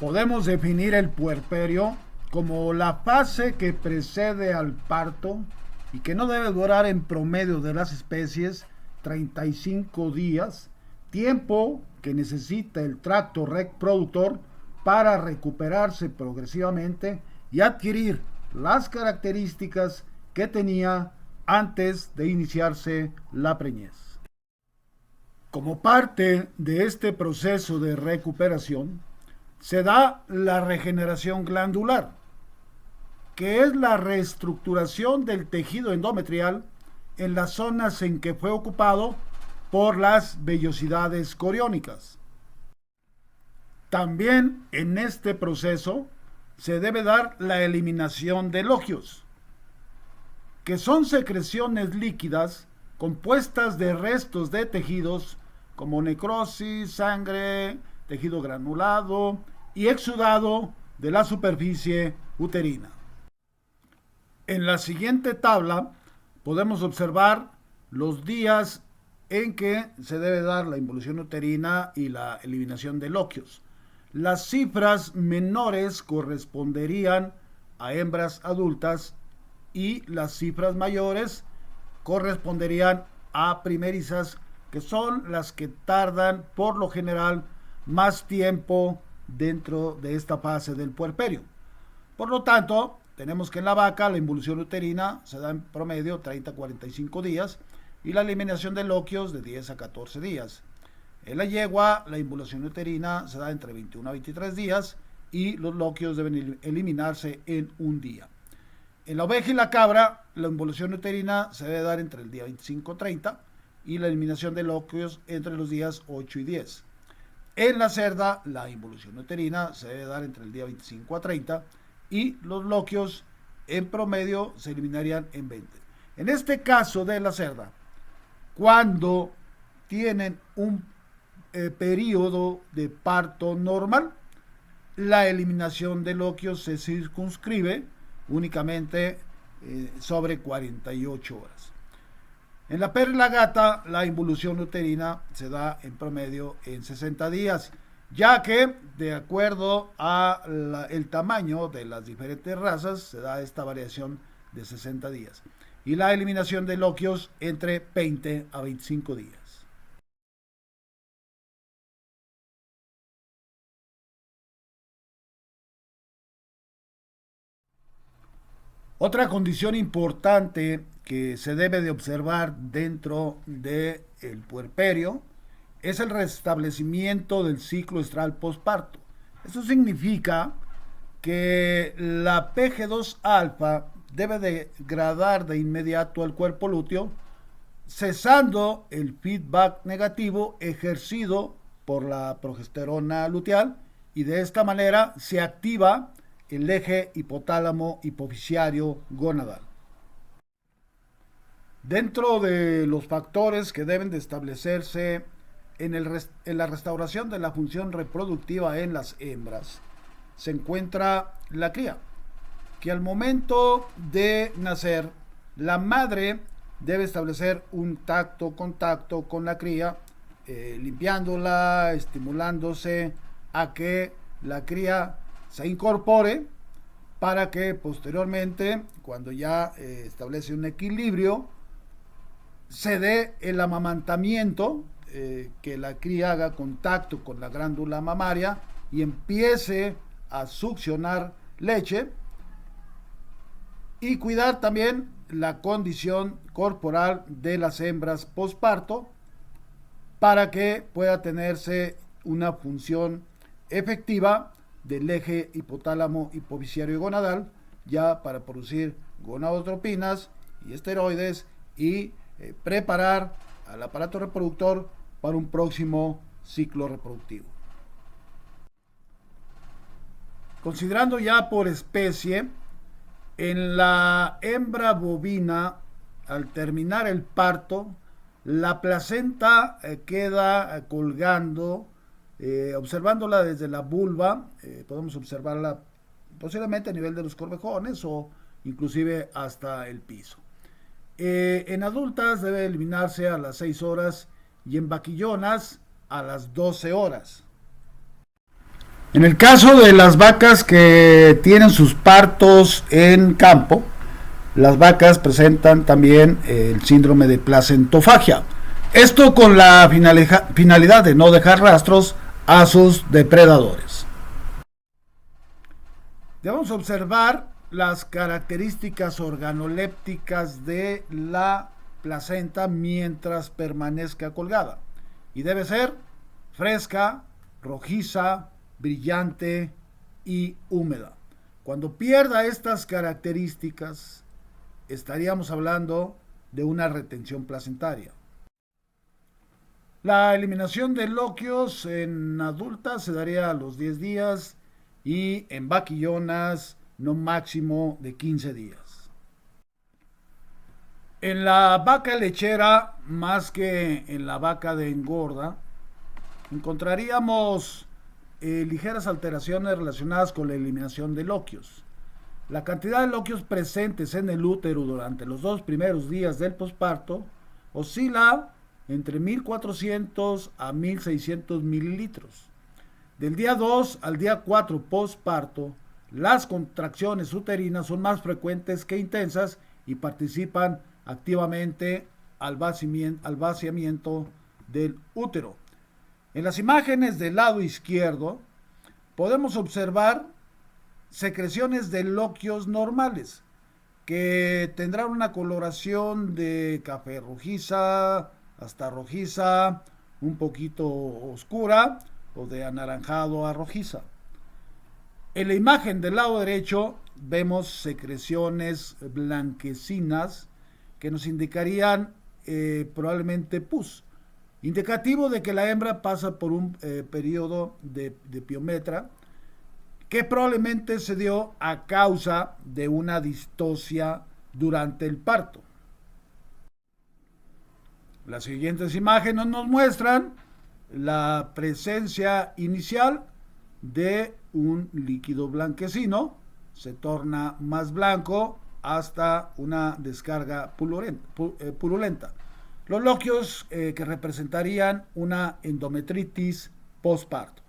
Podemos definir el puerperio como la fase que precede al parto y que no debe durar en promedio de las especies 35 días, tiempo que necesita el tracto reproductor para recuperarse progresivamente y adquirir las características que tenía antes de iniciarse la preñez. Como parte de este proceso de recuperación, se da la regeneración glandular, que es la reestructuración del tejido endometrial en las zonas en que fue ocupado por las vellosidades coriónicas. También en este proceso se debe dar la eliminación de logios, que son secreciones líquidas compuestas de restos de tejidos como necrosis, sangre, tejido granulado y exudado de la superficie uterina. En la siguiente tabla podemos observar los días en que se debe dar la involución uterina y la eliminación de loquios. Las cifras menores corresponderían a hembras adultas y las cifras mayores corresponderían a primerizas, que son las que tardan por lo general más tiempo dentro de esta fase del puerperio. Por lo tanto, tenemos que en la vaca la involución uterina se da en promedio 30 a 45 días y la eliminación de loquios de 10 a 14 días. En la yegua la involución uterina se da entre 21 a 23 días y los loquios deben eliminarse en un día. En la oveja y la cabra la involución uterina se debe dar entre el día 25 a 30 y la eliminación de loquios entre los días 8 y 10. En la cerda la involución uterina se debe dar entre el día 25 a 30 y los loquios en promedio se eliminarían en 20. En este caso de la cerda, cuando tienen un periodo de parto normal, la eliminación de loquios se circunscribe únicamente sobre 48 horas. En la perra y la gata, la involución uterina se da en promedio en 60 días, ya que de acuerdo a el tamaño de las diferentes razas se da esta variación de 60 días. Y la eliminación de loquios entre 20 a 25 días. Otra condición importante que se debe de observar dentro del puerperio es el restablecimiento del ciclo estral posparto. Eso significa que la PG2 alfa debe degradar de inmediato al cuerpo lúteo, cesando el feedback negativo ejercido por la progesterona luteal, y de esta manera se activa el eje hipotálamo hipoficiario gonadal. Dentro de los factores que deben de establecerse en la restauración de la función reproductiva en las hembras, se encuentra la cría, que al momento de nacer, la madre debe establecer un contacto con la cría, limpiándola, estimulándose a que la cría se incorpore para que posteriormente, cuando ya establece un equilibrio, se dé el amamantamiento, que la cría haga contacto con la glándula mamaria y empiece a succionar leche, y cuidar también la condición corporal de las hembras posparto para que pueda tenerse una función efectiva del eje hipotálamo hipoficiario y gonadal, ya para producir gonadotropinas y esteroides y preparar al aparato reproductor para un próximo ciclo reproductivo. Considerando ya por especie, en la hembra bovina, al terminar el parto, la placenta queda colgando, observándola desde la vulva, podemos observarla posiblemente a nivel de los corvejones o inclusive hasta el piso. En adultas debe eliminarse a las 6 horas y en vaquillonas a las 12 horas. En el caso de las vacas que tienen sus partos en campo, las vacas presentan también el síndrome de placentofagia. Esto con la finalidad de no dejar rastros a sus depredadores. Debemos observar las características organolépticas de la placenta mientras permanezca colgada. Y debe ser fresca, rojiza, brillante y húmeda. Cuando pierda estas características, estaríamos hablando de una retención placentaria. La eliminación de loquios en adultas se daría a los 10 días y en vaquillonas no máximo de 15 días. En la vaca lechera, más que en la vaca de engorda, encontraríamos ligeras alteraciones relacionadas con la eliminación de loquios. La cantidad de loquios presentes en el útero durante los 2 primeros días del posparto oscila entre 1.400 a 1.600 mililitros. Del día 2 al día 4 posparto, las contracciones uterinas son más frecuentes que intensas y participan activamente al vaciamiento del útero. En las imágenes del lado izquierdo podemos observar secreciones de loquios normales que tendrán una coloración de café rojiza hasta rojiza, un poquito oscura o de anaranjado a rojiza. En la imagen del lado derecho vemos secreciones blanquecinas que nos indicarían probablemente pus, indicativo de que la hembra pasa por un periodo de piometra que probablemente se dio a causa de una distocia durante el parto. Las siguientes imágenes nos muestran la presencia inicial de un líquido blanquecino, se torna más blanco hasta una descarga purulenta. Los loquios que representarían una endometritis postparto.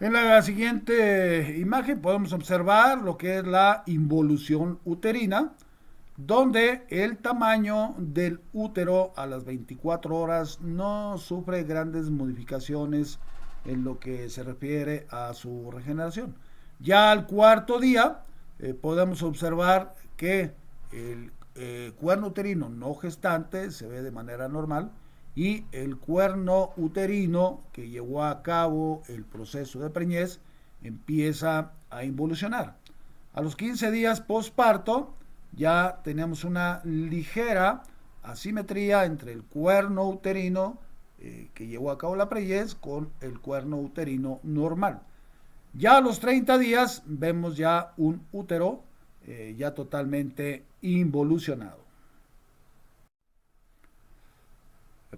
En la siguiente imagen podemos observar lo que es la involución uterina, donde el tamaño del útero a las 24 horas no sufre grandes modificaciones en lo que se refiere a su regeneración. Ya al cuarto día podemos observar que el cuerno uterino no gestante se ve de manera normal y el cuerno uterino que llevó a cabo el proceso de preñez empieza a involucionar. A los 15 días postparto ya tenemos una ligera asimetría entre el cuerno uterino que llevó a cabo la preñez con el cuerno uterino normal. Ya a los 30 días vemos ya un útero ya totalmente involucionado.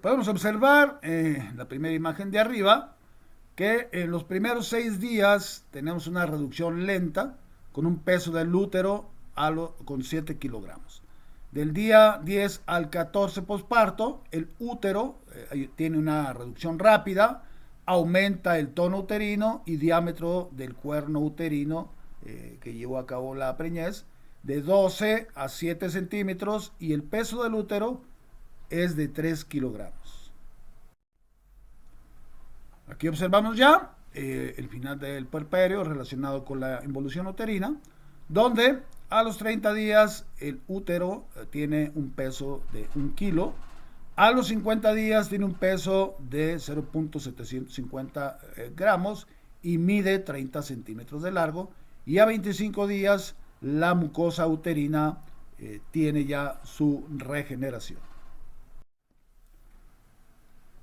Podemos observar en la primera imagen de arriba que en los primeros 6 días tenemos una reducción lenta con un peso del útero con 7 kilogramos. Del día 10 al 14 posparto, el útero tiene una reducción rápida, aumenta el tono uterino y diámetro del cuerno uterino que llevó a cabo la preñez de 12 a 7 centímetros y el peso del útero es de 3 kilogramos. Aquí observamos ya el final del puerperio relacionado con la involución uterina, donde a los 30 días el útero tiene un peso de 1 kilo, a los 50 días tiene un peso de 0.750 gramos y mide 30 centímetros de largo, y a 25 días la mucosa uterina tiene ya su regeneración.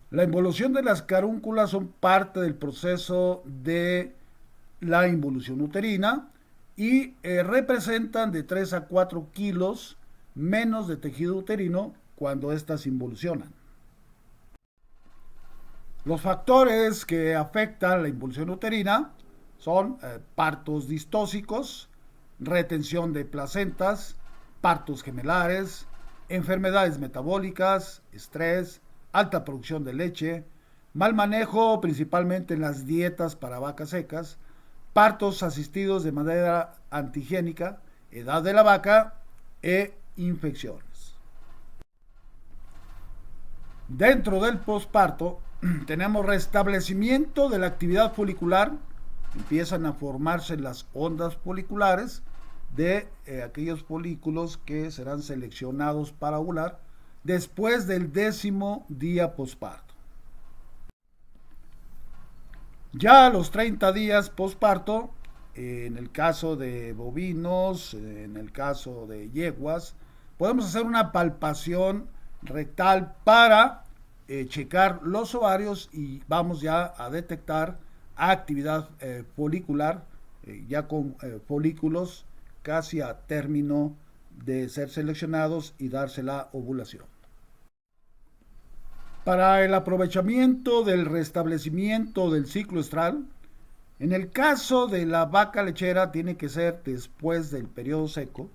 La involución de las carúnculas son parte del proceso de la involución uterina y representan de 3 a 4 kilos menos de tejido uterino cuando éstas involucionan. Los factores que afectan la involución uterina son partos distóxicos, retención de placentas, partos gemelares, enfermedades metabólicas, estrés, alta producción de leche, Mal manejo principalmente en las dietas para vacas secas, partos asistidos de manera antihigiénica, edad de la vaca e infecciones. Dentro del posparto tenemos restablecimiento de la actividad folicular, empiezan a formarse las ondas foliculares de aquellos folículos que serán seleccionados para ovular después del 10º día posparto. Ya a los 30 días posparto, en el caso de bovinos, en el caso de yeguas, podemos hacer una palpación rectal para checar los ovarios y vamos ya a detectar actividad folicular, ya con folículos casi a término de ser seleccionados y darse la ovulación. Para el aprovechamiento del restablecimiento del ciclo estral, en el caso de la vaca lechera tiene que ser después del periodo seco,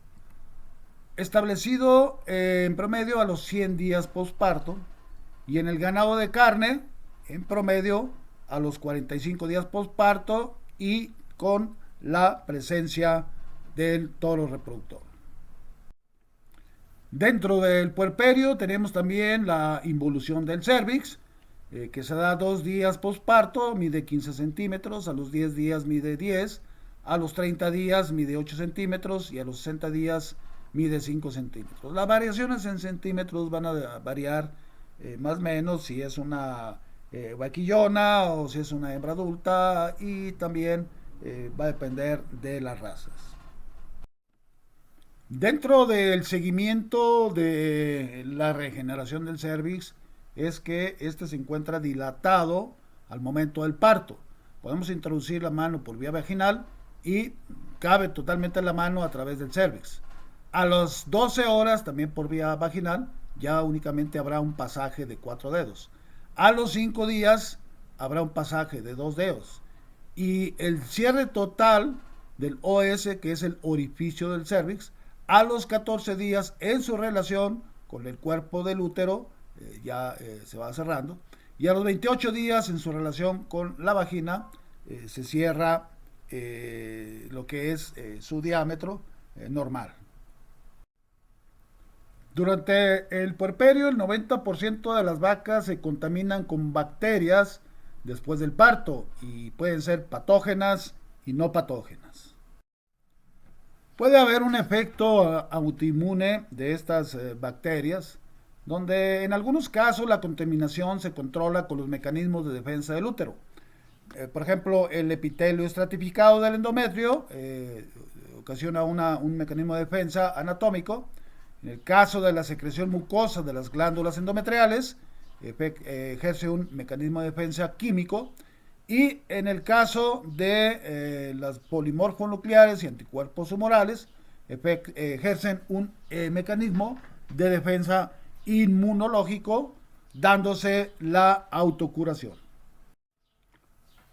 establecido en promedio a los 100 días posparto, y en el ganado de carne en promedio a los 45 días posparto y con la presencia del toro reproductor. Dentro del puerperio tenemos también la involución del cérvix, que se da 2 días posparto, mide 15 centímetros, a los 10 días mide 10, a los 30 días mide 8 centímetros y a los 60 días mide 5 centímetros. Las variaciones en centímetros van a variar más o menos si es una vaquillona o si es una hembra adulta, y también va a depender de las razas. Dentro del seguimiento de la regeneración del cérvix es que este se encuentra dilatado al momento del parto. Podemos introducir la mano por vía vaginal y cabe totalmente la mano a través del cérvix. A las 12 horas, también por vía vaginal, ya únicamente habrá un pasaje de 4 dedos. A los 5 días habrá un pasaje de 2 dedos. Y el cierre total del OS, que es el orificio del cérvix, a los 14 días en su relación con el cuerpo del útero, se va cerrando, y a los 28 días en su relación con la vagina se cierra lo que es su diámetro normal. Durante el puerperio, el 90% de las vacas se contaminan con bacterias después del parto y pueden ser patógenas y no patógenas. Puede haber un efecto autoinmune de estas bacterias, donde en algunos casos la contaminación se controla con los mecanismos de defensa del útero. Por ejemplo, el epitelio estratificado del endometrio ocasiona un mecanismo de defensa anatómico. En el caso de la secreción mucosa de las glándulas endometriales, ejerce un mecanismo de defensa químico. Y en el caso de las polimorfonucleares y anticuerpos humorales, ejercen un mecanismo de defensa inmunológico, dándose la autocuración.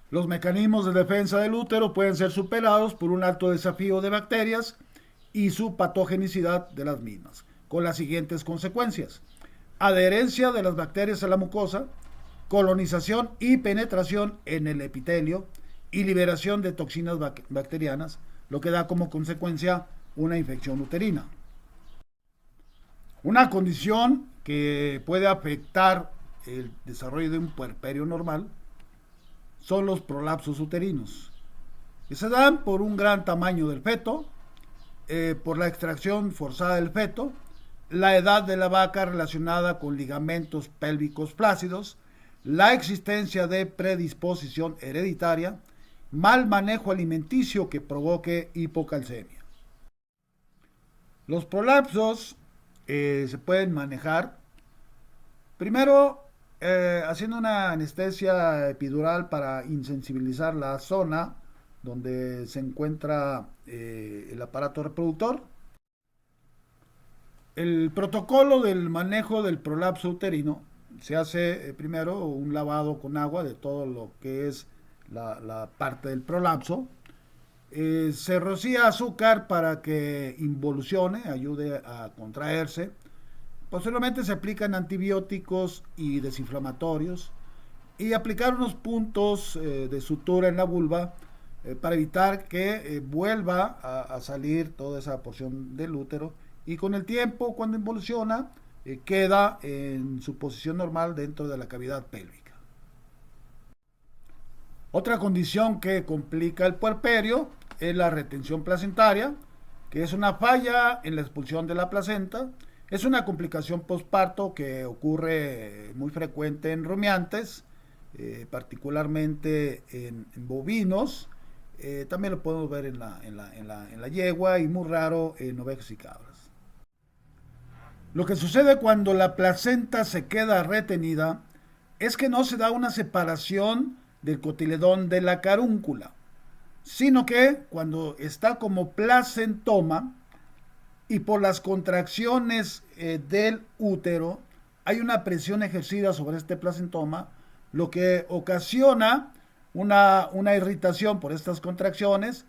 Los mecanismos de defensa del útero pueden ser superados por un alto desafío de bacterias y su patogenicidad de las mismas, con las siguientes consecuencias: adherencia de las bacterias a la mucosa, colonización y penetración en el epitelio y liberación de toxinas bacterianas, lo que da como consecuencia una infección uterina. Una condición que puede afectar el desarrollo de un puerperio normal son los prolapsos uterinos, que se dan por un gran tamaño del feto, por la extracción forzada del feto, la edad de la vaca relacionada con ligamentos pélvicos flácidos, la existencia de predisposición hereditaria, mal manejo alimenticio que provoque hipocalcemia. Los prolapsos se pueden manejar primero haciendo una anestesia epidural para insensibilizar la zona donde se encuentra el aparato reproductor. El protocolo del manejo del prolapso uterino se hace primero un lavado con agua de todo lo que es la parte del prolapso. Se rocía azúcar para que involucione, ayude a contraerse. Posteriormente se aplican antibióticos y desinflamatorios. y aplicar unos puntos de sutura en la vulva para evitar que vuelva a salir toda esa porción del útero, y con el tiempo, cuando involuciona, queda en su posición normal dentro de la cavidad pélvica. Otra condición que complica el puerperio es la retención placentaria, que es una falla en la expulsión de la placenta. Es una complicación postparto que ocurre muy frecuente en rumiantes, particularmente en bovinos. También lo podemos ver en la yegua, y muy raro en ovejas y cabras. Lo que sucede cuando la placenta se queda retenida es que no se da una separación del cotiledón de la carúncula, sino que cuando está como placentoma y por las contracciones del útero hay una presión ejercida sobre este placentoma, lo que ocasiona una irritación por estas contracciones,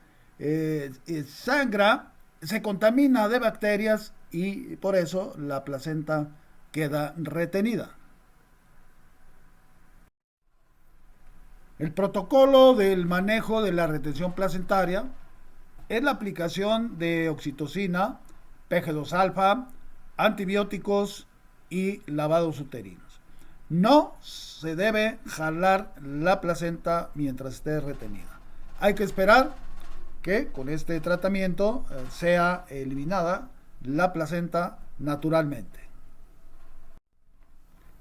sangra, se contamina de bacterias y por eso la placenta queda retenida. El protocolo del manejo de la retención placentaria es la aplicación de oxitocina, PG2-alfa, antibióticos y lavados uterinos. No se debe jalar la placenta mientras esté retenida. Hay que esperar que con este tratamiento sea eliminada la placenta naturalmente.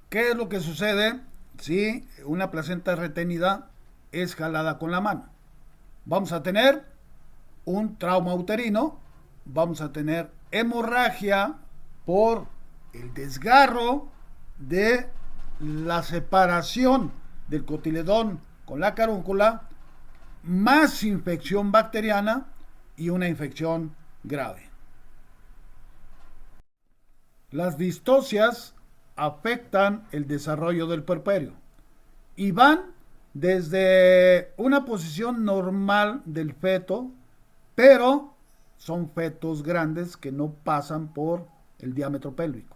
¿Qué es lo que sucede si una placenta retenida es jalada con la mano? Vamos a tener un trauma uterino, vamos a tener hemorragia por el desgarro de la separación del cotiledón con la carúncula, más infección bacteriana y una infección grave. Las distocias afectan el desarrollo del puerperio y van desde una posición normal del feto, pero son fetos grandes que no pasan por el diámetro pélvico.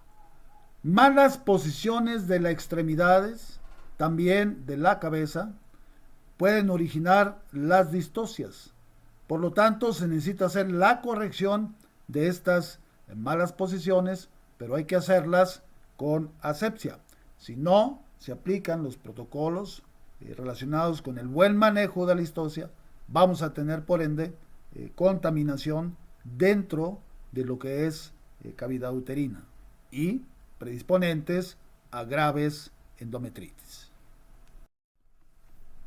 Malas posiciones de las extremidades, también de la cabeza, pueden originar las distocias. Por lo tanto, se necesita hacer la corrección de estas malas posiciones, pero hay que hacerlas con asepsia. Si no se aplican los protocolos relacionados con el buen manejo de la distocia, vamos a tener por ende contaminación dentro de lo que es cavidad uterina y predisponentes a graves endometritis.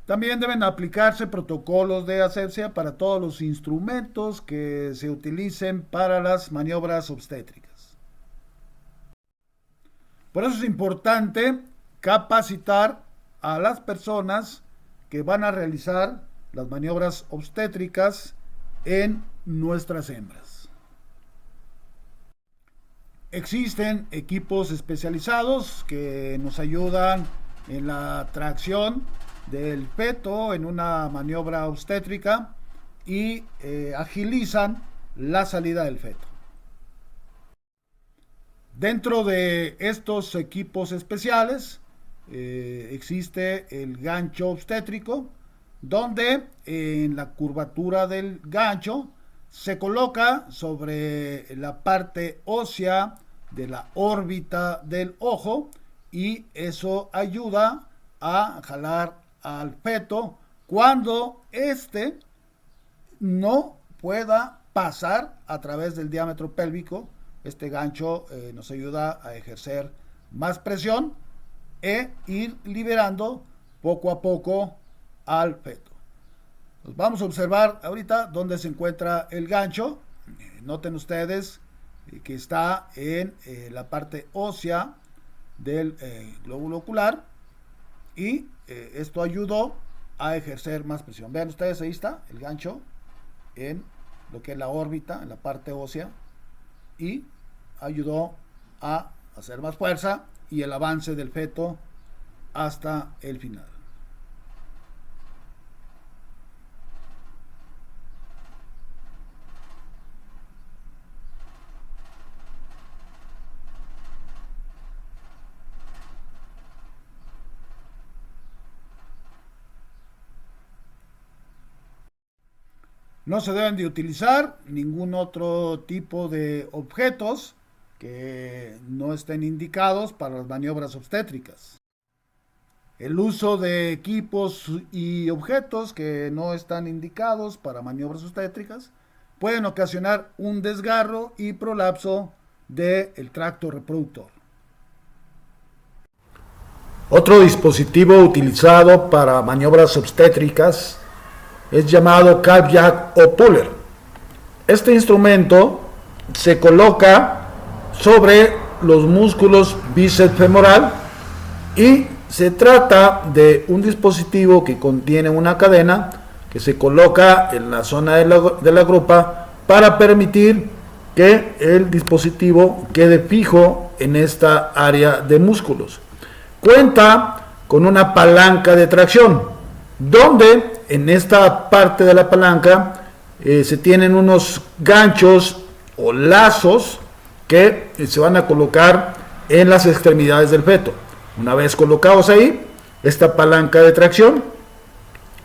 También deben aplicarse protocolos de asepsia para todos los instrumentos que se utilicen para las maniobras obstétricas. Por eso es importante capacitar a las personas que van a realizar las maniobras obstétricas en nuestras hembras. Existen equipos especializados que nos ayudan en la tracción del feto en una maniobra obstétrica y agilizan la salida del feto. Dentro de estos equipos especiales existe el gancho obstétrico, donde en la curvatura del gancho se coloca sobre la parte ósea de la órbita del ojo, y eso ayuda a jalar al feto cuando éste no pueda pasar a través del diámetro pélvico. Este gancho nos ayuda a ejercer más presión e ir liberando poco a poco al feto. Pues vamos a observar ahorita dónde se encuentra el gancho. Noten ustedes que está en la parte ósea del glóbulo ocular, y esto ayudó a ejercer más presión. Vean ustedes, ahí está el gancho en lo que es la órbita, en la parte ósea, y ayudó a hacer más fuerza y el avance del feto hasta el final. No se deben de utilizar ningún otro tipo de objetos que no estén indicados para las maniobras obstétricas. El uso de equipos y objetos que no están indicados para maniobras obstétricas pueden ocasionar un desgarro y prolapso del tracto reproductor. Otro dispositivo utilizado para maniobras obstétricas es llamado calf jack o puller. Este instrumento se coloca sobre los músculos bíceps femoral y se trata de un dispositivo que contiene una cadena que se coloca en la zona de la grupa para permitir que el dispositivo quede fijo en esta área de músculos. Cuenta con una palanca de tracción, donde en esta parte de la palanca se tienen unos ganchos o lazos que se van a colocar en las extremidades del feto. Una vez colocados ahí, esta palanca de tracción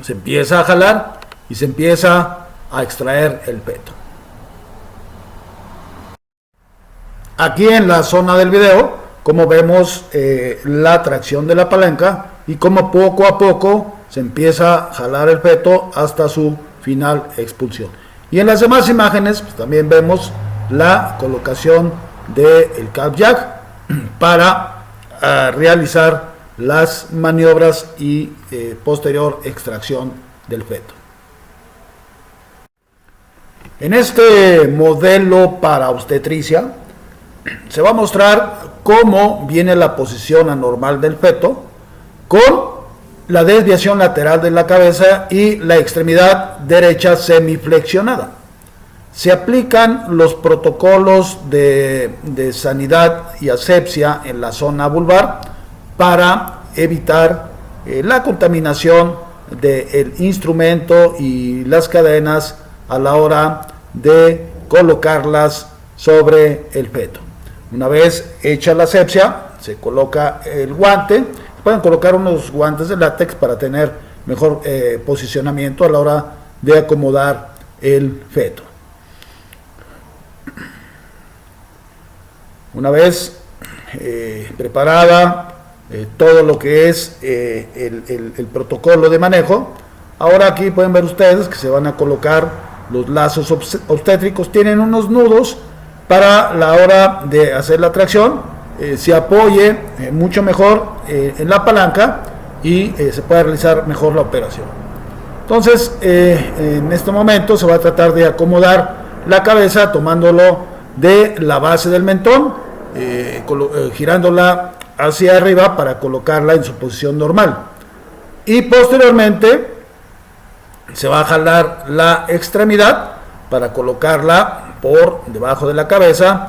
se empieza a jalar y se empieza a extraer el feto. Aquí en la zona del video, como vemos la tracción de la palanca y como poco a poco se empieza a jalar el feto hasta su final expulsión. Y en las demás imágenes pues, también vemos la colocación del calf jack para realizar las maniobras y posterior extracción del feto. En este modelo para obstetricia se va a mostrar cómo viene la posición anormal del feto con la desviación lateral de la cabeza y la extremidad derecha semiflexionada. Se aplican los protocolos de sanidad y asepsia en la zona vulvar para evitar la contaminación del instrumento y las cadenas a la hora de colocarlas sobre el feto. Una vez hecha la asepsia, se coloca el guante. Pueden colocar unos guantes de látex para tener mejor posicionamiento a la hora de acomodar el feto. Una vez preparada todo lo que es el protocolo de manejo, ahora aquí pueden ver ustedes que se van a colocar los lazos obstétricos. Tienen unos nudos para la hora de hacer la tracción, se apoye mucho mejor en la palanca y se puede realizar mejor la operación. Entonces, en este momento se va a tratar de acomodar la cabeza tomándolo de la base del mentón, girándola hacia arriba para colocarla en su posición normal. Y posteriormente se va a jalar la extremidad para colocarla por debajo de la cabeza,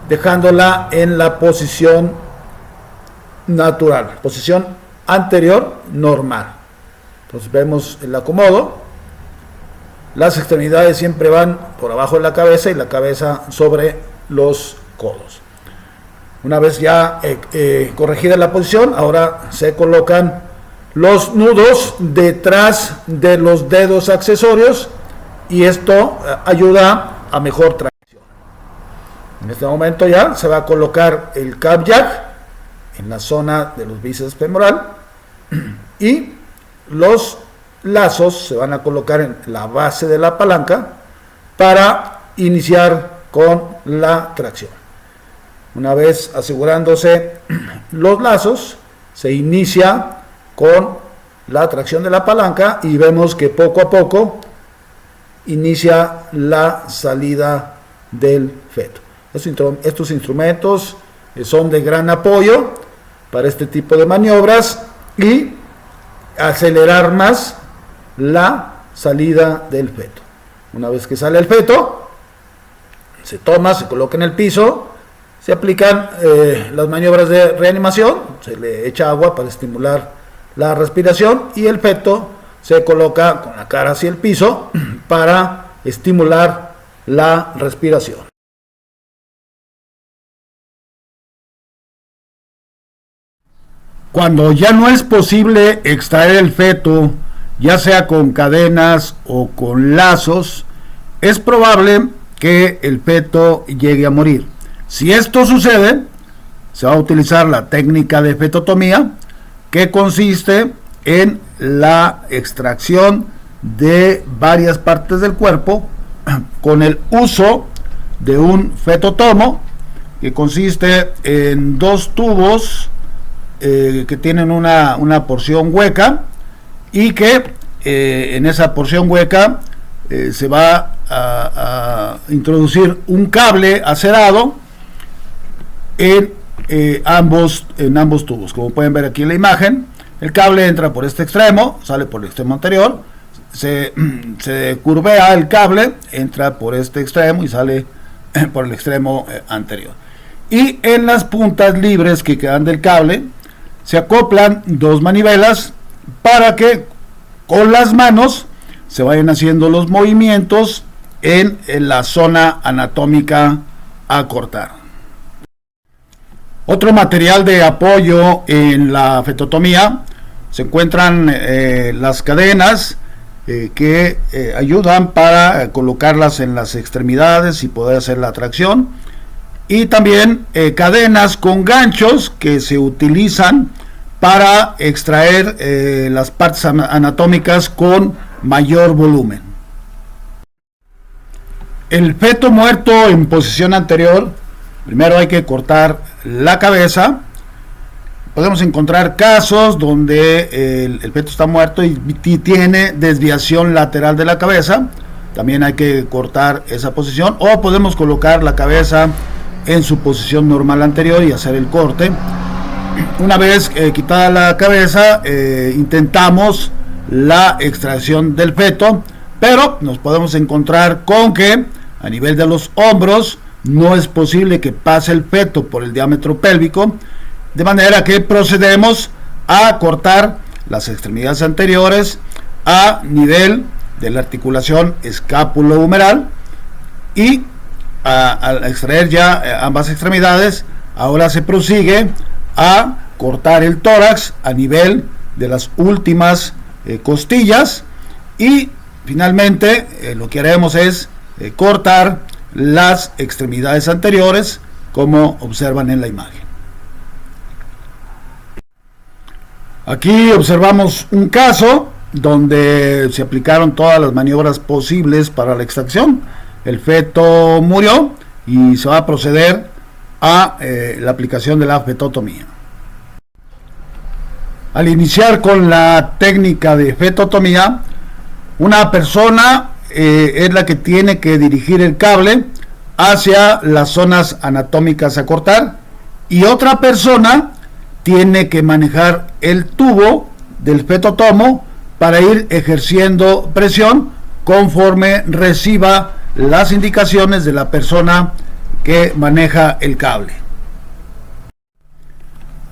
dejándola en la posición natural, posición anterior normal. Entonces vemos el acomodo. Las extremidades siempre van por abajo de la cabeza y la cabeza sobre los codos. Una vez ya corregida la posición, ahora se colocan los nudos detrás de los dedos accesorios y esto ayuda a mejor tracción. En este momento ya se va a colocar el calf jack en la zona de los bíceps femoral y los lazos se van a colocar en la base de la palanca para iniciar con la tracción. Una vez asegurándose los lazos, se inicia con la tracción de la palanca y vemos que poco a poco inicia la salida del feto. Estos instrumentos son de gran apoyo para este tipo de maniobras y acelerar más la salida del feto. Una vez que sale el feto, se toma, se coloca en el piso, se aplican las maniobras de reanimación, se le echa agua para estimular la respiración y el feto se coloca con la cara hacia el piso para estimular la respiración. Cuando ya no es posible extraer el feto ya sea con cadenas o con lazos, es probable que el feto llegue a morir. Si esto sucede, se va a utilizar la técnica de fetotomía, que consiste en la extracción de varias partes del cuerpo con el uso de un fetotomo, que consiste en dos tubos que tienen una porción hueca, y que en esa porción hueca se va a introducir un cable acerado en ambos tubos. Como pueden ver aquí en la imagen, el cable entra por este extremo, sale por el extremo anterior, se curvea el cable, entra por este extremo y sale por el extremo anterior. Y en las puntas libres que quedan del cable se acoplan dos manivelas para que con las manos se vayan haciendo los movimientos en la zona anatómica a cortar. Otro material de apoyo en la fetotomía se encuentran las cadenas que ayudan para colocarlas en las extremidades y poder hacer la tracción, y también cadenas con ganchos que se utilizan para extraer las partes anatómicas con mayor volumen. El feto muerto en posición anterior, primero hay que cortar la cabeza. Podemos encontrar casos donde el feto está muerto y tiene desviación lateral de la cabeza. También hay que cortar esa posición, o podemos colocar la cabeza en su posición normal anterior y hacer el corte. Una vez quitada la cabeza, intentamos la extracción del feto, pero nos podemos encontrar con que a nivel de los hombros no es posible que pase el feto por el diámetro pélvico, de manera que procedemos a cortar las extremidades anteriores a nivel de la articulación escápulo-humeral, y al extraer ya ambas extremidades, ahora se prosigue a cortar el tórax a nivel de las últimas costillas, y finalmente lo que haremos es cortar las extremidades anteriores, como observan en la imagen. Aquí observamos un caso donde se aplicaron todas las maniobras posibles para la extracción. El feto murió y se va a proceder a la aplicación de la fetotomía. Al iniciar con la técnica de fetotomía, una persona es la que tiene que dirigir el cable hacia las zonas anatómicas a cortar, y otra persona tiene que manejar el tubo del fetotomo para ir ejerciendo presión conforme reciba las indicaciones de la persona que maneja el cable.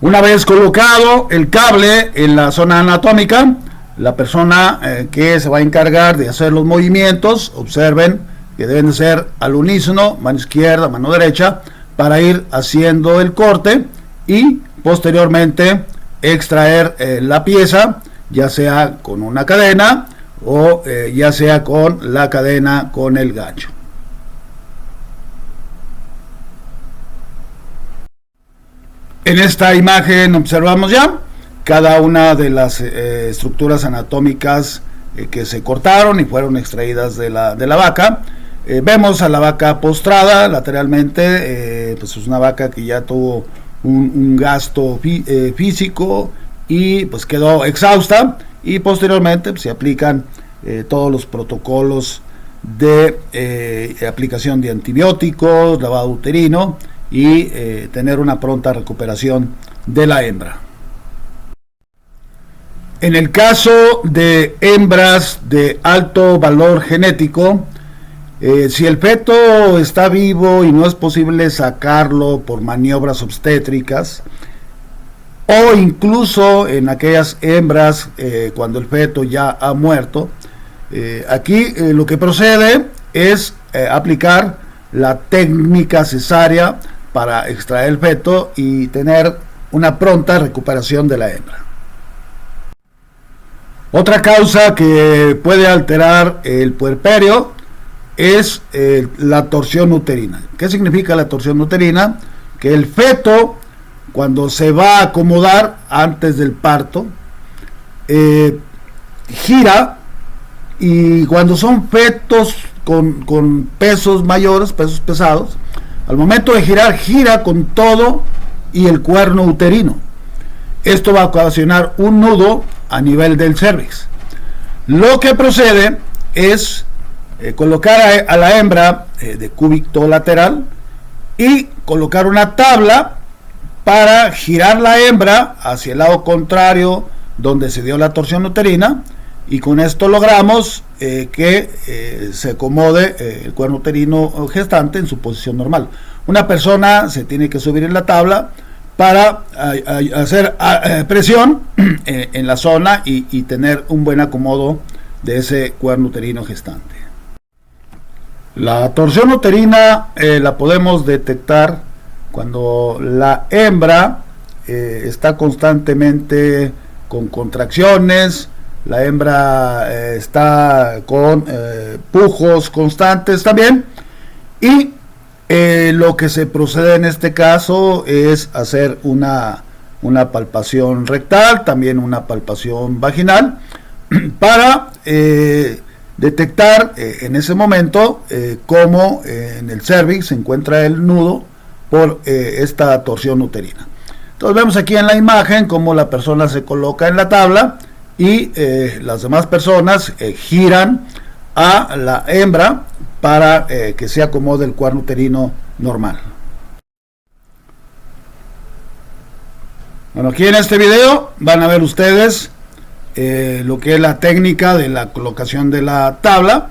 Una vez colocado el cable en la zona anatómica, la persona que se va a encargar de hacer los movimientos, observen que deben de ser al unísono, mano izquierda, mano derecha, para ir haciendo el corte y posteriormente extraer la pieza, ya sea con una cadena o ya sea con la cadena con el gancho. En esta imagen observamos ya cada una de las estructuras anatómicas que se cortaron y fueron extraídas de la vaca. Vemos a la vaca postrada lateralmente, pues es una vaca que ya tuvo un gasto físico y pues quedó exhausta, y posteriormente pues, se aplican todos los protocolos de aplicación de antibióticos, lavado uterino y tener una pronta recuperación de la hembra. En el caso de hembras de alto valor genético, si el feto está vivo y no es posible sacarlo por maniobras obstétricas, o incluso en aquellas hembras cuando el feto ya ha muerto, aquí lo que procede es aplicar la técnica cesárea para extraer el feto y tener una pronta recuperación de la hembra. Otra causa que puede alterar el puerperio es la torsión uterina. ¿Qué significa la torsión uterina? Que el feto, cuando se va a acomodar antes del parto, gira, y cuando son fetos con pesos mayores, pesos pesados, al momento de girar, gira con todo y el cuerno uterino. Esto va a ocasionar un nudo a nivel del cervix. Lo que procede es colocar a la hembra de cúbito lateral y colocar una tabla para girar la hembra hacia el lado contrario donde se dio la torsión uterina, y con esto logramos que se acomode el cuerno uterino gestante en su posición normal. Una persona se tiene que subir en la tabla para hacer presión en la zona y tener un buen acomodo de ese cuerno uterino gestante. La torsión uterina la podemos detectar cuando la hembra está constantemente con contracciones, la hembra está con pujos constantes también, y lo que se procede en este caso es hacer una palpación rectal, también una palpación vaginal, para detectar en ese momento cómo en el cervix se encuentra el nudo por esta torsión uterina. Entonces vemos aquí en la imagen cómo la persona se coloca en la tabla y las demás personas giran a la hembra para que se acomode el cuerno uterino normal. Bueno, aquí en este video van a ver ustedes lo que es la técnica de la colocación de la tabla.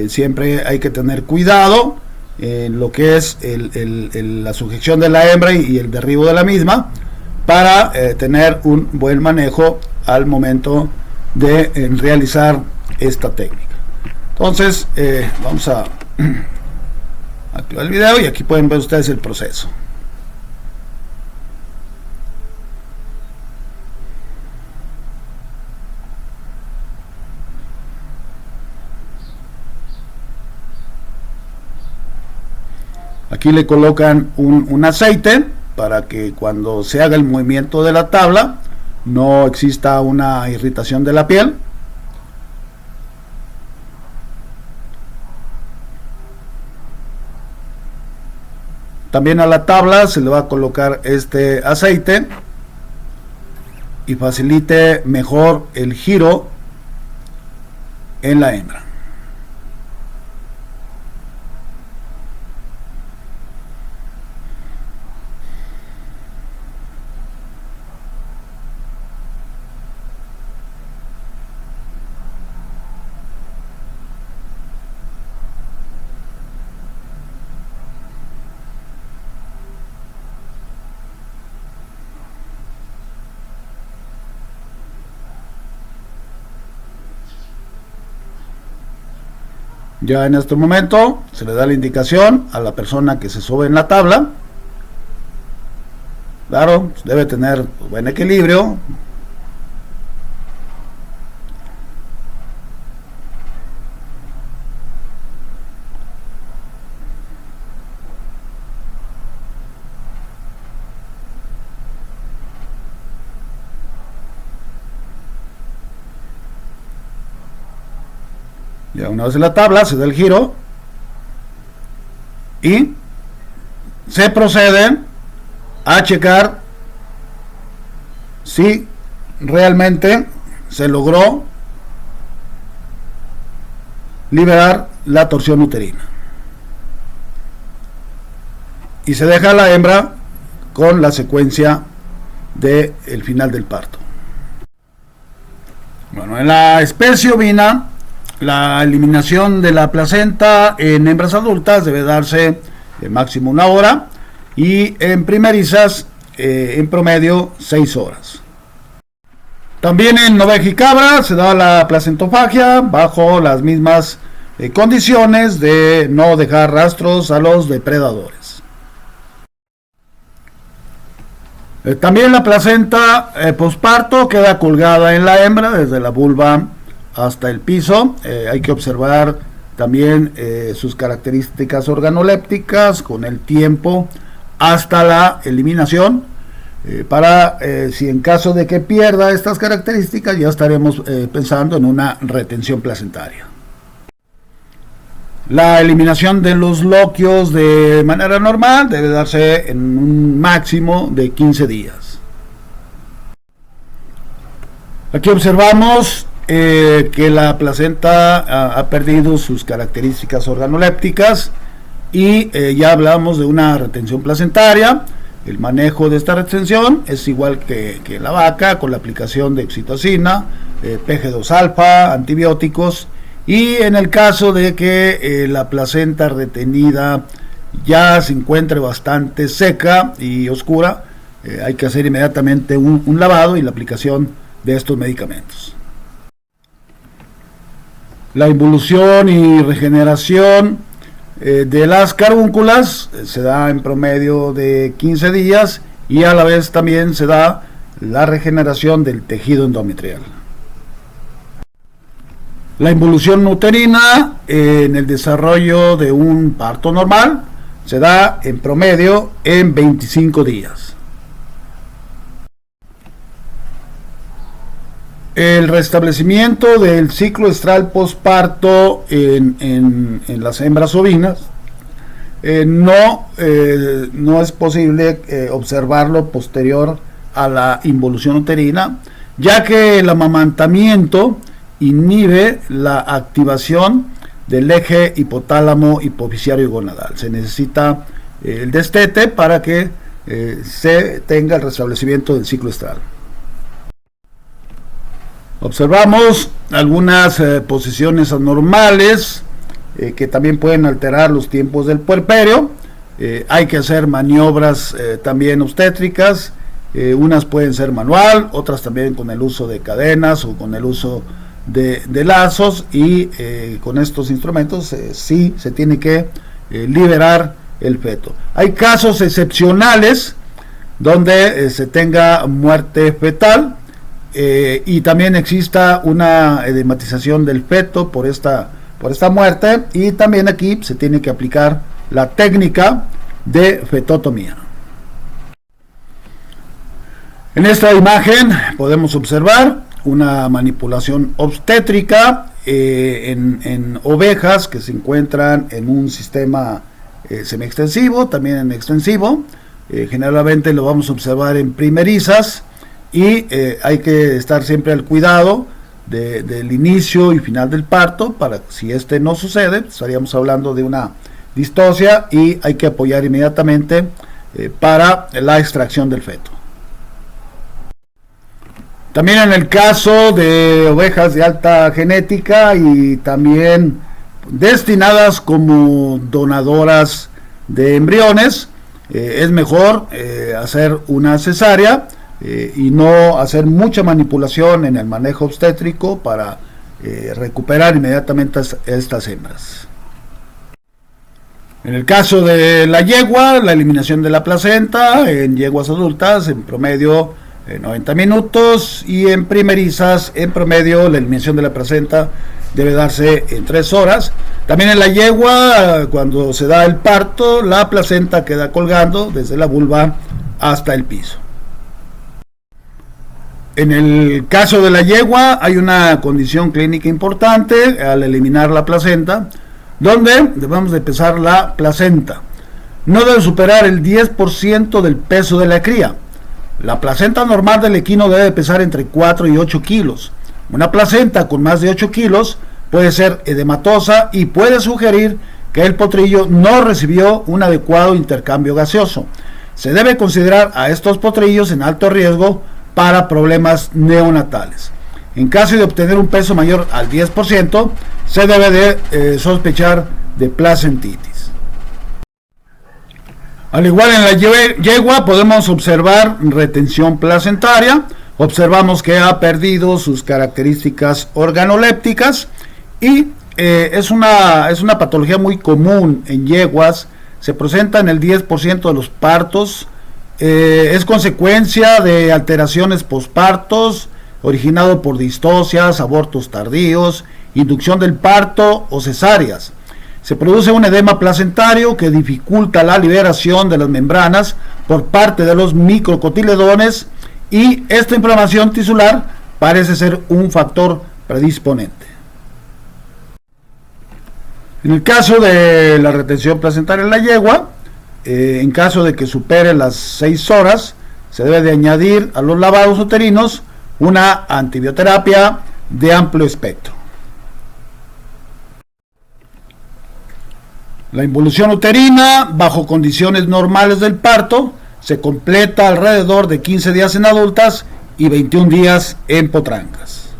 Siempre hay que tener cuidado en lo que es la sujeción de la hembra y el derribo de la misma, para tener un buen manejo al momento de realizar esta técnica. Entonces vamos a activar el video y aquí pueden ver ustedes el proceso. Aquí le colocan un aceite para que cuando se haga el movimiento de la tabla no exista una irritación de la piel. También a la tabla se le va a colocar este aceite y facilite mejor el giro en la hembra. Ya en este momento se le da la indicación a la persona que se sube en la tabla. Claro, debe tener buen equilibrio. Ya una vez en la tabla se da el giro y se procede a checar si realmente se logró liberar la torsión uterina, y se deja a la hembra con la secuencia del final del parto. Bueno, en la especie ovina, la eliminación de la placenta en hembras adultas debe darse máximo 1 hora, y en primerizas en promedio 6 horas. También en oveja y cabra se da la placentofagia bajo las mismas condiciones de no dejar rastros a los depredadores. También la placenta posparto queda colgada en la hembra desde la vulva hasta el piso. Hay que observar también sus características organolépticas con el tiempo hasta la eliminación, para si en caso de que pierda estas características ya estaremos pensando en una retención placentaria. La eliminación de los loquios de manera normal debe darse en un máximo de 15 días. Aquí observamos que la placenta ha perdido sus características organolépticas y ya hablamos de una retención placentaria. El manejo de esta retención es igual que la vaca, con la aplicación de oxitocina, PG2-alfa, antibióticos. Y en el caso de que la placenta retenida ya se encuentre bastante seca y oscura, hay que hacer inmediatamente un lavado y la aplicación de estos medicamentos. La involución y regeneración de las carbúnculas se da en promedio de 15 días y a la vez también se da la regeneración del tejido endometrial. La involución uterina en el desarrollo de un parto normal se da en promedio en 25 días. El restablecimiento del ciclo estral posparto en las hembras ovinas no es posible observarlo posterior a la involución uterina, ya que el amamantamiento inhibe la activación del eje hipotálamo hipoficiario gonadal. Se necesita el destete para que se tenga el restablecimiento del ciclo estral. Observamos algunas posiciones anormales que también pueden alterar los tiempos del puerperio. Hay que hacer maniobras también obstétricas. Unas pueden ser manual, otras también con el uso de cadenas o con el uso de lazos, y con estos instrumentos sí se tiene que liberar el feto. Hay casos excepcionales donde se tenga muerte fetal y también exista una edematización del feto por esta muerte, y también aquí se tiene que aplicar la técnica de fetotomía. En esta imagen podemos observar una manipulación obstétrica en ovejas que se encuentran en un sistema semiextensivo, también en extensivo. Generalmente lo vamos a observar en primerizas, y hay que estar siempre al cuidado del inicio y final del parto. Para si este no sucede, estaríamos hablando de una distocia y hay que apoyar inmediatamente para la extracción del feto. También en el caso de ovejas de alta genética y también destinadas como donadoras de embriones, es mejor hacer una cesárea y no hacer mucha manipulación en el manejo obstétrico para recuperar inmediatamente estas hembras. En el caso de la yegua, la eliminación de la placenta en yeguas adultas en promedio 90 minutos, y en primerizas en promedio la eliminación de la placenta debe darse en 3 horas. También en la yegua, cuando se da el parto, la placenta queda colgando desde la vulva hasta el piso. En el caso de la yegua hay una condición clínica importante al eliminar la placenta, donde debemos de pesar la placenta. No debe superar el 10% del peso de la cría. La placenta normal del equino debe pesar entre 4 y 8 kilos. Una placenta con más de 8 kilos puede ser edematosa y puede sugerir que el potrillo no recibió un adecuado intercambio gaseoso. Se debe considerar a estos potrillos en alto riesgo para problemas neonatales. En caso de obtener un peso mayor al 10%, se debe de sospechar de placentitis. Al igual en la yegua podemos observar retención placentaria. Observamos que ha perdido sus características organolépticas y es una patología muy común en yeguas. Se presenta en el 10% de los partos es consecuencia de alteraciones pospartos originado por distocias, abortos tardíos, inducción del parto o cesáreas. Se produce un edema placentario que dificulta la liberación de las membranas por parte de los microcotiledones y esta inflamación tisular parece ser un factor predisponente. En el caso de la retención placentaria en la yegua, en caso de que supere las 6 horas, se debe de añadir a los lavados uterinos una antibioterapia de amplio espectro. La involución uterina, bajo condiciones normales del parto, se completa alrededor de 15 días en adultas y 21 días en potrancas.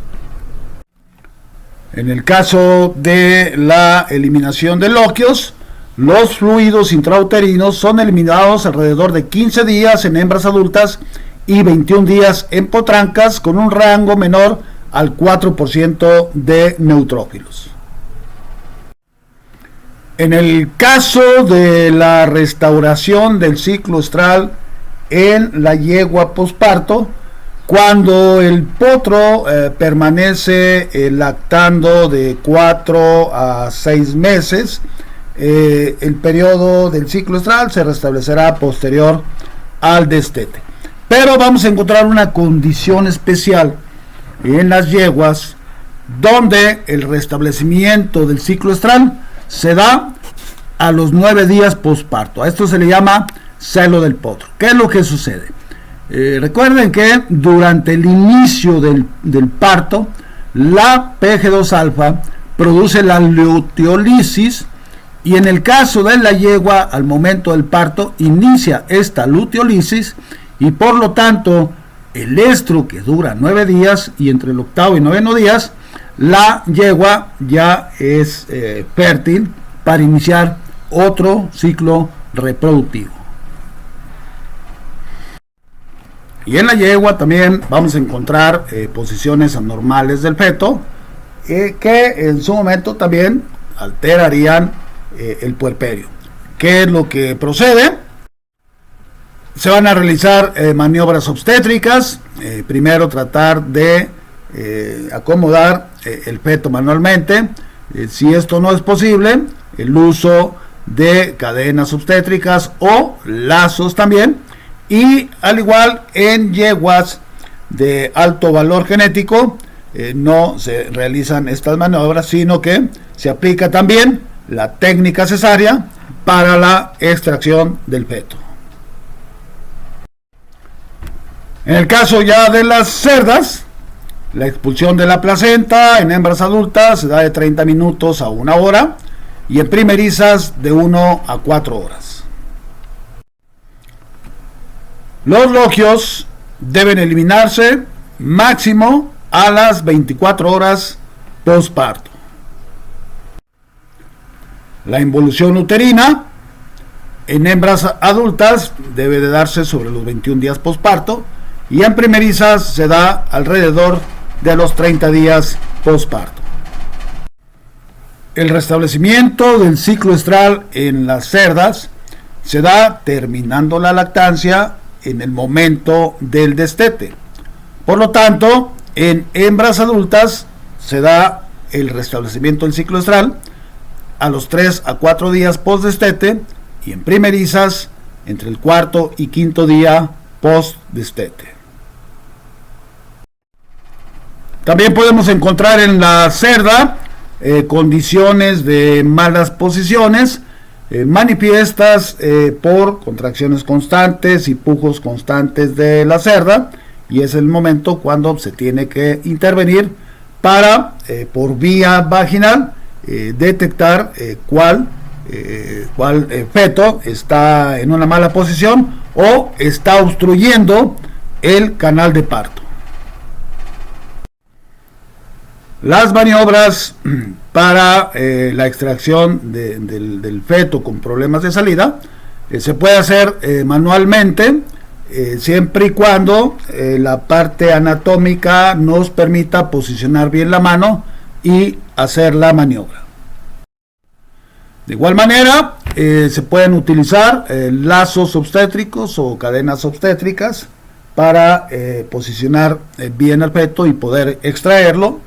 En el caso de la eliminación de loquios, los fluidos intrauterinos son eliminados alrededor de 15 días en hembras adultas y 21 días en potrancas, con un rango menor al 4% de neutrófilos. En el caso de la restauración del ciclo estral en la yegua posparto, cuando el potro permanece lactando de 4 a 6 meses, el periodo del ciclo estral se restablecerá posterior al destete. Pero vamos a encontrar una condición especial en las yeguas donde el restablecimiento del ciclo estral se da a los 9 días posparto. A esto se le llama celo del potro. ¿Qué es lo que sucede? Recuerden que durante el inicio del parto, la PG2 alfa produce la luteolisis y en el caso de la yegua, al momento del parto, inicia esta luteolisis y por lo tanto el estro, que dura 9 días, y entre el 8º y 9º días, la yegua ya es fértil para iniciar otro ciclo reproductivo. Y en la yegua también vamos a encontrar posiciones anormales del feto que en su momento también alterarían el puerperio. ¿Qué es lo que procede? Se van a realizar maniobras obstétricas. Primero tratar de acomodar el feto manualmente. Si esto no es posible, el uso de cadenas obstétricas o lazos también. Y al igual en yeguas de alto valor genético, no se realizan estas maniobras, sino que se aplica también la técnica cesárea para la extracción del feto. En el caso ya de las cerdas, la expulsión de la placenta en hembras adultas se da de 30 minutos a 1 hora y en primerizas de 1 a 4 horas. Los loquios deben eliminarse máximo a las 24 horas postparto. La involución uterina en hembras adultas debe de darse sobre los 21 días postparto y en primerizas se da alrededor de los 30 días postparto. El restablecimiento del ciclo estral en las cerdas se da terminando la lactancia en el momento del destete. Por lo tanto, en hembras adultas se da el restablecimiento del ciclo estral a los 3 a 4 días post destete y en primerizas entre el 4º y 5º día post destete. También podemos encontrar en la cerda condiciones de malas posiciones manifiestas por contracciones constantes y pujos constantes de la cerda, y es el momento cuando se tiene que intervenir para por vía vaginal detectar cuál feto está en una mala posición o está obstruyendo el canal de parto. Las maniobras para la extracción del feto con problemas de salida se puede hacer manualmente, siempre y cuando la parte anatómica nos permita posicionar bien la mano y hacer la maniobra. De igual manera, se pueden utilizar lazos obstétricos o cadenas obstétricas para posicionar bien el feto y poder extraerlo.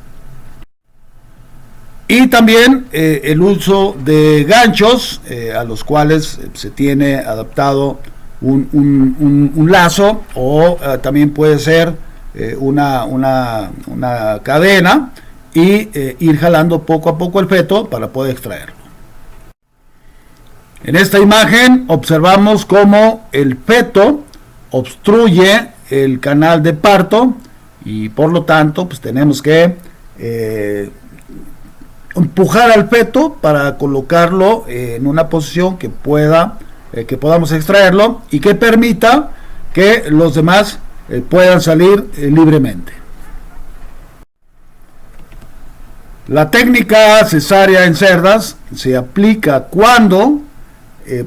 Y también el uso de ganchos a los cuales se tiene adaptado un lazo, o también puede ser una cadena, y ir jalando poco a poco el feto para poder extraerlo. En esta imagen observamos cómo el feto obstruye el canal de parto, y por lo tanto pues tenemos que empujar al feto para colocarlo en una posición que podamos extraerlo y que permita que los demás puedan salir libremente. La técnica cesárea en cerdas se aplica cuando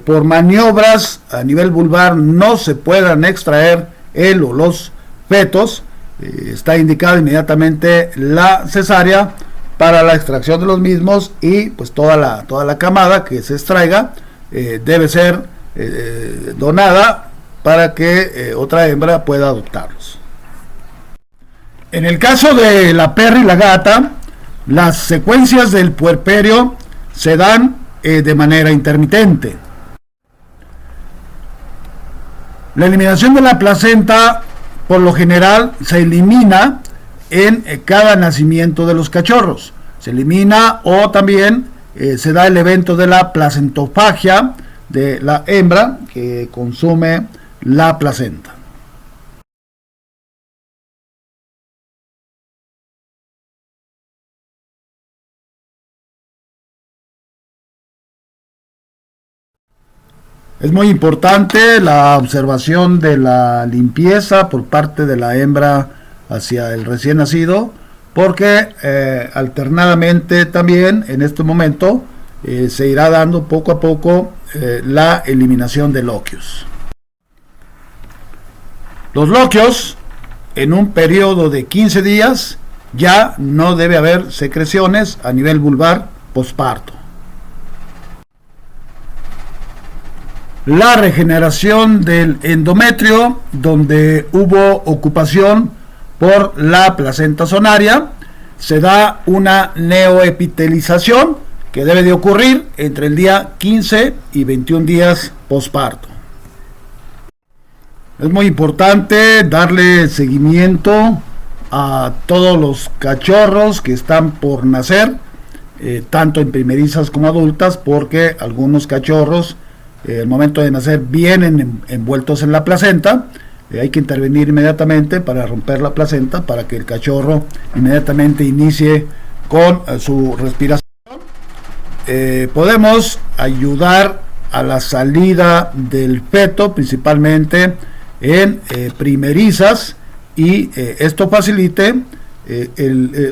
por maniobras a nivel vulvar no se puedan extraer el o los fetos. Está indicada inmediatamente la cesárea para la extracción de los mismos, y pues toda la camada que se extraiga debe ser donada para que otra hembra pueda adoptarlos. En el caso de la perra y la gata, las secuencias del puerperio se dan de manera intermitente. La eliminación de la placenta por lo general se elimina en cada nacimiento de los cachorros. Se elimina, o también se da el evento de la placentofagia de la hembra que consume la placenta. Es muy importante la observación de la limpieza por parte de la hembra hacia el recién nacido, porque alternadamente también en este momento se irá dando poco a poco la eliminación de loquios. Los loquios, en un periodo de 15 días, ya no debe haber secreciones a nivel vulvar posparto. La regeneración del endometrio, donde hubo ocupación por la placenta zonaria, se da una neoepitelización que debe de ocurrir entre el día 15 y 21 días posparto. Es muy importante darle seguimiento a todos los cachorros que están por nacer, tanto en primerizas como adultas, porque algunos cachorros al momento de nacer vienen envueltos en la placenta. Hay que intervenir inmediatamente para romper la placenta para que el cachorro inmediatamente inicie con su respiración. Podemos ayudar a la salida del feto principalmente en primerizas, y esto facilite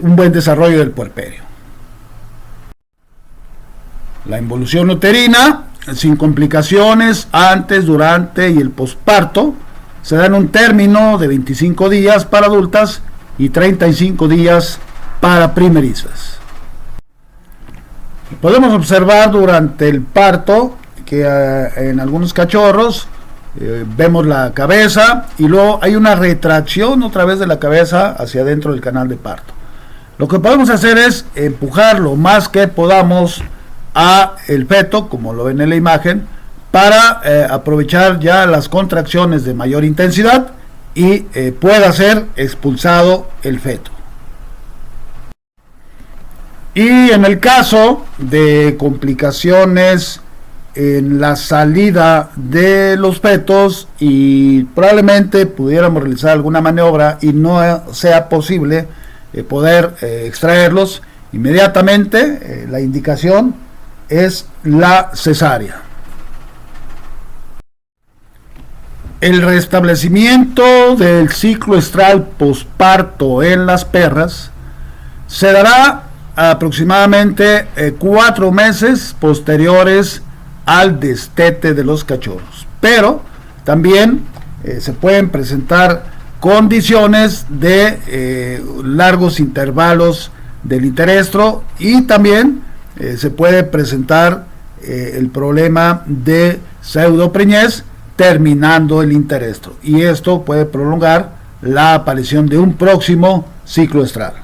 un buen desarrollo del puerperio. La involución uterina sin complicaciones antes, durante y el posparto se da en un término de 25 días para adultas y 35 días para primerizas. Podemos observar durante el parto que en algunos cachorros vemos la cabeza y luego hay una retracción otra vez de la cabeza hacia adentro del canal de parto. Lo que podemos hacer es empujar lo más que podamos a el feto, como lo ven en la imagen, para aprovechar ya las contracciones de mayor intensidad y pueda ser expulsado el feto. Y en el caso de complicaciones en la salida de los fetos y probablemente pudiéramos realizar alguna maniobra y no sea posible poder extraerlos, inmediatamente la indicación es la cesárea. El restablecimiento del ciclo estral posparto en las perras se dará aproximadamente 4 meses posteriores al destete de los cachorros, pero también se pueden presentar condiciones de largos intervalos del interestro, y también se puede presentar el problema de pseudopreñez, terminando el interestro. Y esto puede prolongar la aparición de un próximo ciclo estral.